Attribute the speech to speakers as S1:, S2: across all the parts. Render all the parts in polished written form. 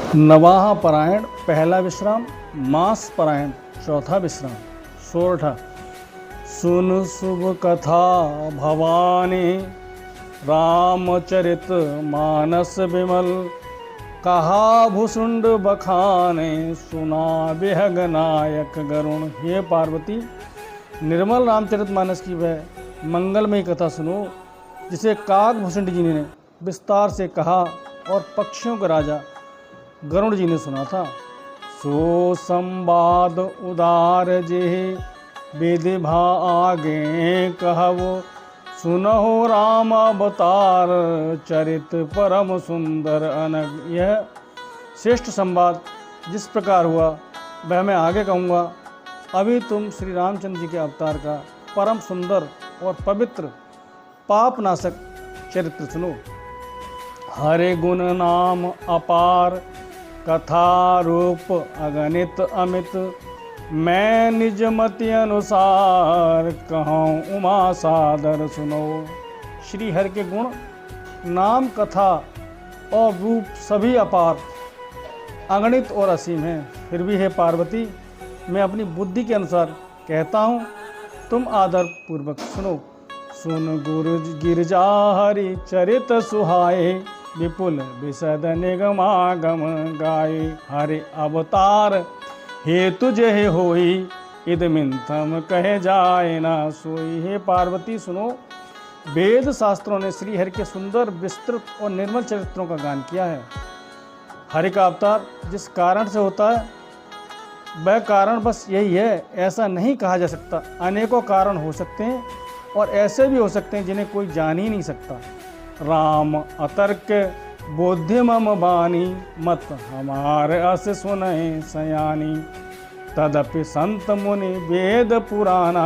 S1: नवाह परायण पहला विश्राम, मास परायण चौथा विश्राम। सोरठा। सुन शुभ कथा भवानी, रामचरित मानस विमल। कहा भुसुंड बखाने, सुना बिहग नायक गरुण। हे पार्वती, निर्मल रामचरित मानस की वह मंगलमयी कथा सुनो जिसे काग भुसुंड जी ने विस्तार से कहा और पक्षियों के राजा गरुड़ जी ने सुना था। सो संवाद उदार जे विधि भा आगे कहवो, सुनहो राम अवतार चरित परम सुंदर अनग। यह श्रेष्ठ संवाद जिस प्रकार हुआ वह मैं आगे कहूँगा। अभी तुम श्री रामचंद्र जी के अवतार का परम सुंदर और पवित्र पापनाशक चरित्र सुनो। हरे गुण नाम अपार, कथा रूप अगणित अमित। मैं निज मति अनुसार, कहूँ उमा सादर सुनो। श्री हरि के गुण नाम, कथा और रूप सभी अपार, अगणित और असीम हैं। फिर भी हे पार्वती, मैं अपनी बुद्धि के अनुसार कहता हूँ, तुम आदर पूर्वक सुनो। सुन गुरु गिरजा हरि चरित सुहाए, विपुल विशद निगमागम गाये। हरि अवतार हेतु जय होई, इदमिन्थम कहे जाए ना सोई। हे पार्वती सुनो, वेद शास्त्रों ने श्री हरि के सुंदर विस्तृत और निर्मल चरित्रों का गान किया है। हरि का अवतार जिस कारण से होता है वह कारण बस यही है, ऐसा नहीं कहा जा सकता। अनेकों कारण हो सकते हैं और ऐसे भी हो सकते हैं जिन्हें कोई जान ही नहीं सकता। राम अतर्क बोध्य मम बानी, मत हमार अस सुनहि सयानी। तदपि संत मुनि वेद पुराना,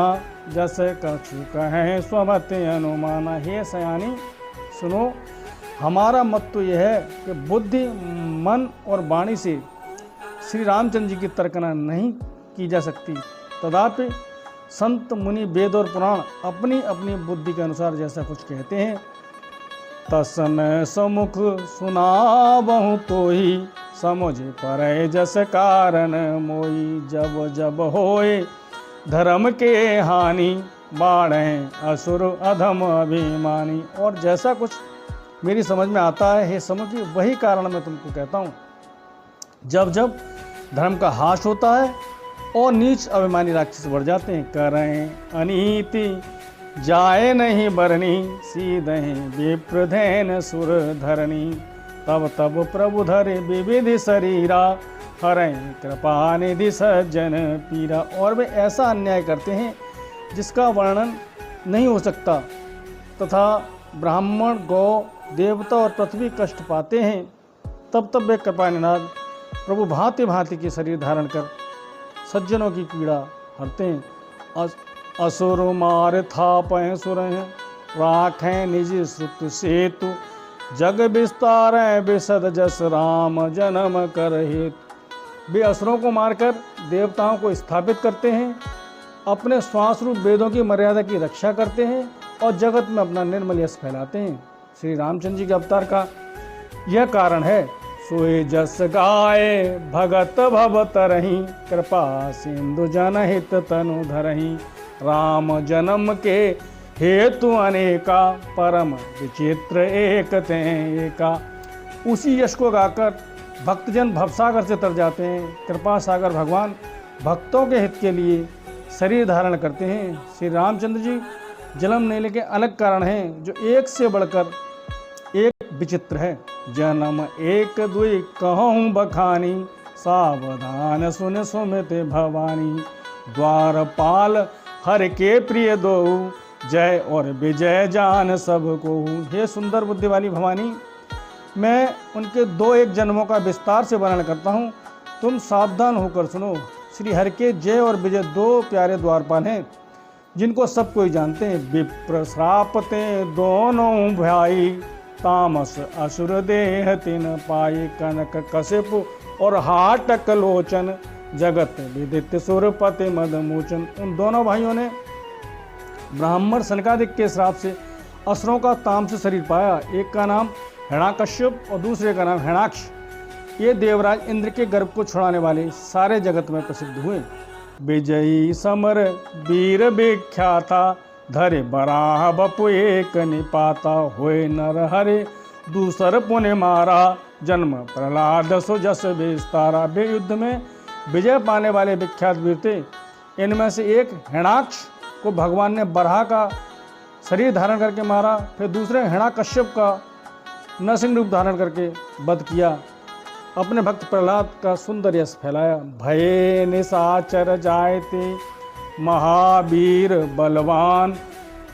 S1: जस कछु कहें स्वमत अनुमाना। हे सयानी सुनो, हमारा मत तो यह है कि बुद्धि, मन और वाणी से श्री रामचंद्र जी की तर्कना नहीं की जा सकती। तदापि संत मुनि वेद और पुराण अपनी अपनी बुद्धि के अनुसार जैसा कुछ कहते हैं। तसमय समुख सुनावहु तोहि, समझ परै जस कारण मोई। जब जब होए धर्म के हानि, बाढ़ें असुर अधम अभिमानी। और जैसा कुछ मेरी समझ में आता है हे समुखी, वही कारण मैं तुमको कहता हूँ। जब जब धर्म का हास होता है और नीच अभिमानी राक्षस बढ़ जाते हैं। करें अनीति जाए नहीं बरनी, सीधे विप्रधैन सुर धरनी। तब तब प्रभु धरे विविधि शरीरा, हरें कृपा निधि सज्जन पीरा। और वे ऐसा अन्याय करते हैं जिसका वर्णन नहीं हो सकता, तथा ब्राह्मण, गौ, देवता और पृथ्वी कष्ट पाते हैं। तब तब वे कृपा निनाद प्रभु भांति भांति के शरीर धारण कर सज्जनों की पीड़ा हरते हैं। असुर मार थापय सुरह, राखें निज श्रुत सेतु। जग विस्तार विशद जस राम जन्म कर हेतु। वे असुरों को मारकर देवताओं को स्थापित करते हैं, अपने श्वास रूप वेदों की मर्यादा की रक्षा करते हैं और जगत में अपना निर्मल यश फैलाते हैं। श्री रामचंद्र जी के अवतार का यह कारण है। सोए जस गाए भगत भव तरही, कृपा सिंधु जनहित तनु धरही। राम जन्म के हेतु अनेका, परम विचित्र एक ते एका। उसी यश को गाकर भक्तजन भवसागर से तर जाते हैं। कृपा सागर भगवान भक्तों के हित के लिए शरीर धारण करते हैं। श्री रामचंद्र जी जन्म लेने के अलग कारण हैं जो एक से बढ़कर एक विचित्र है। जन्म एक दुई कहूँ बखानी, सावधान सुन सुमित भवानी। द्वारपाल हर के प्रिय दो, जय और विजय जान सबको। हे सुंदर बुद्धि वाली भवानी, मैं उनके दो एक जन्मों का विस्तार से वर्णन करता हूँ, तुम सावधान होकर सुनो। श्री हरि के जय और विजय दो प्यारे द्वारपाल हैं जिनको सब कोई जानते हैं। विप्र श्रापते दोनों भाई, तामस असुर देह तिन पाई। कनक कश्यप और हाटक लोचन, जगत विदित सुरपति मदमोचन। उन दोनों भाइयों ने ब्राह्मण सनकादिक के श्राप से असुरों का तामस शरीर पाया। एक का नाम हिरण्याकश्यप और दूसरे का नाम हिरण्याक्ष। ये देवराज इंद्र के गर्भ को छुड़ाने वाले सारे जगत में प्रसिद्ध हुए। विजयी समर वीर विख्याता, धरे बराह बपु एक निपाता, होए नर हरे दूसर पुण्य मारा, जन्म प्रहलाद सो जस विस्तारा। वे युद्ध में विजय पाने वाले विख्यात वीर थे। इनमें से एक हिरण्याक्ष को भगवान ने बराह का शरीर धारण करके मारा, फिर दूसरे हिरण्याकश्यप का नरसिंह रूप धारण करके वध किया। अपने भक्त प्रहलाद का सुंदर यश फैलाया। भये निशाचर जायते महावीर बलवान,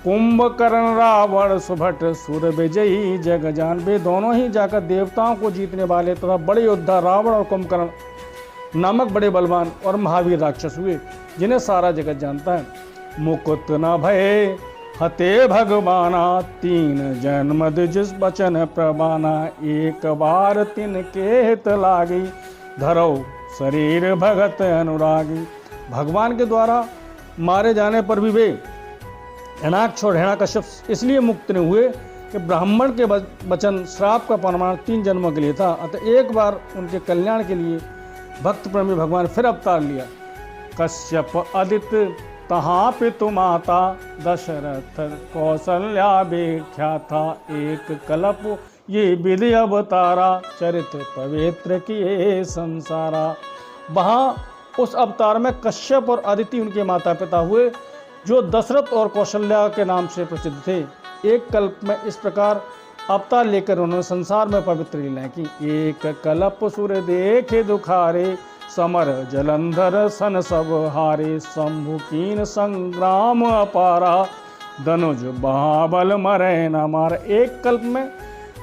S1: कुंभकर्ण रावण सुभट सुर विजयी जगजान। वे दोनों ही जाकर देवताओं को जीतने वाले तथा बड़े योद्धा रावण और कुंभकर्ण नामक बड़े बलवान और महावीर राक्षस हुए, जिन्हें सारा जगत जानता है। मुकुत न भये हते भगवाना, तीन जन्म जिस बचन प्रमाना, एक बार तिनके हित लागी, धरो शरीर भगत अनुरागी। भगवान के द्वारा मारे जाने पर भी वे हिरण्याक्ष और हिरण्याकश्यप इसलिए मुक्त नहीं हुए कि ब्राह्मण के वचन श्राप का प्रमाण 3 जन्मों के लिए था। अतः एक बार उनके कल्याण के लिए भक्त प्रेमी भगवान फिर अवतार लिया। कश्यप आदित्य तहाँ पितु माता, दशरथ कौशल्या विख्याता, एक कल्प ये विधि अवतारा, चरित्र पवित्र किए संसारा। वहाँ उस अवतार में कश्यप और अदिति उनके माता पिता हुए, जो दशरथ और कौशल्या के नाम से प्रसिद्ध थे। एक कल्प में इस प्रकार अवतार लेकर उन्होंने संसार में पवित्र लीलाएं की। एक कल्प सुर देखे दुखारे, समर जलंधर सन सब हारे, शंभु कीन संग्राम अपारा, धनुज महाबल मरे न मार। एक कल्प में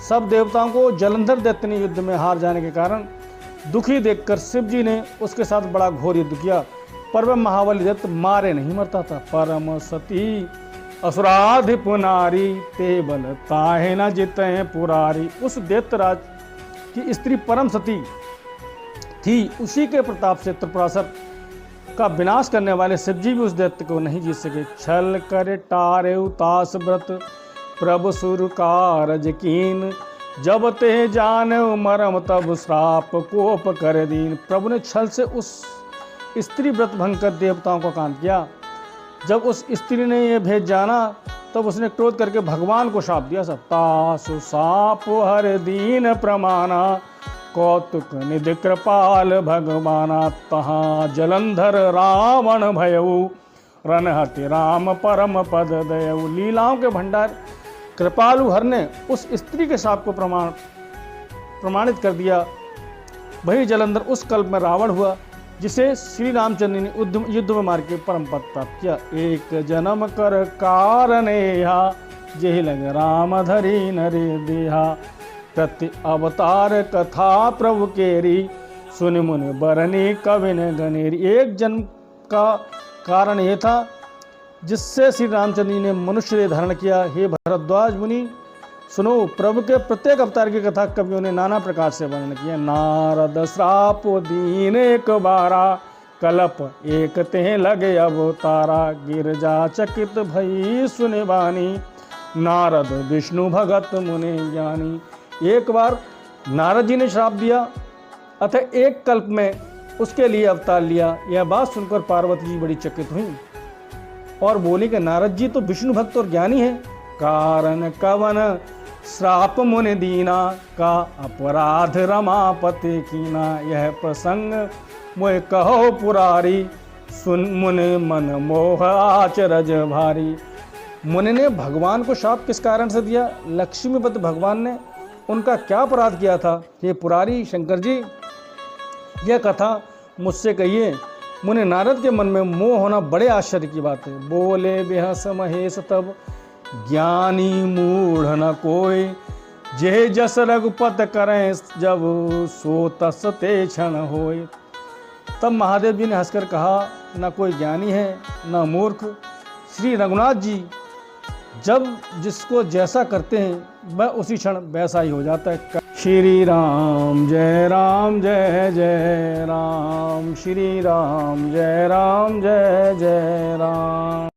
S1: सब देवताओं को जलंधर दैत्य ने युद्ध में हार जाने के कारण दुखी देखकर शिव जी ने उसके साथ बड़ा घोर युद्ध किया, पर वह महाबली दैत्य मारे नहीं मरता था। परम सती असुराधिप नारी, ते बल ताहे न जिते पुरारी। उस दैत्यराज की स्त्री परम सती थी, उसी के प्रताप से त्रिपुरासुर का विनाश करने वाले शिव जी भी उस दैत्य को नहीं जीत सके। छल कर टारे उतास व्रत, प्रभु सुर कारज कीन, जब ते जान मरम तब श्राप कोप कर दीन। प्रभु ने छल से उस स्त्री व्रत भंग कर देवताओं को कांत किया। जब उस स्त्री ने यह भेद जाना तब उसने क्रोध करके भगवान को शाप दिया। तासु साप हर दीन प्रमाना, कौतुक निधि कृपाल भगवाना, तहाँ जलंधर रावण भयऊ, रणहति राम परम पद दयऊ। लीलाओं के भंडार कृपालु हर ने उस स्त्री के शाप को प्रमाणित कर दिया। वही जलंधर उस कल्प में रावण हुआ, जिसे श्री रामचंद्र ने युद्ध में मार के परम पद प्राप्त किया। एक जन्म कर कारणेहा, जेहि लग राम धरी नरे देहा, प्रति अवतार कथा प्रभु केरी, सुनि मुनि बरनी कविन गनेरी। एक जन्म का कारण यह था जिससे श्री रामचंद्र जी ने मनुष्य देह धारण किया। हे भरद्वाज मुनि सुनो, प्रभु के प्रत्येक अवतार की कथा कवियों ने नाना प्रकार से वर्णन किया। नारद श्राप दीन एक बारा, कल्प एक ते लगे अवतारा, गिरजा चकित भई सुने बानी, नारद विष्णु भगत मुनि ज्ञानी। एक बार नारद जी ने श्राप दिया, अतः एक कल्प में उसके लिए अवतार लिया। यह बात सुनकर पार्वती जी बड़ी चकित हुई और बोली कि नारद जी तो विष्णु भक्त और ज्ञानी है। कारण कवन श्राप मुनि दीना, का अपराध रमापति कीना, यह प्रसंग मोह कहो पुरारी, सुन मुनि मन मोह आचरज भारी। मुनि ने भगवान को शाप किस कारण से दिया? लक्ष्मीपति भगवान ने उनका क्या अपराध किया था? हे पुरारी शंकर जी, यह कथा मुझसे कहिए। मुनि नारद के मन में मोह होना बड़े आश्चर्य की बात है। बोले बेहस महेश तब, ज्ञानी मूढ़ न कोई, जे जस रघुपत करें जब, सो तस ते क्षण होय। तब महादेव जी ने हंसकर कहा, न कोई ज्ञानी है न मूर्ख, श्री रघुनाथ जी जब जिसको जैसा करते हैं वह उसी क्षण वैसा ही हो जाता है। श्री राम जय राम जय जय राम, श्री राम जय राम जय जय राम।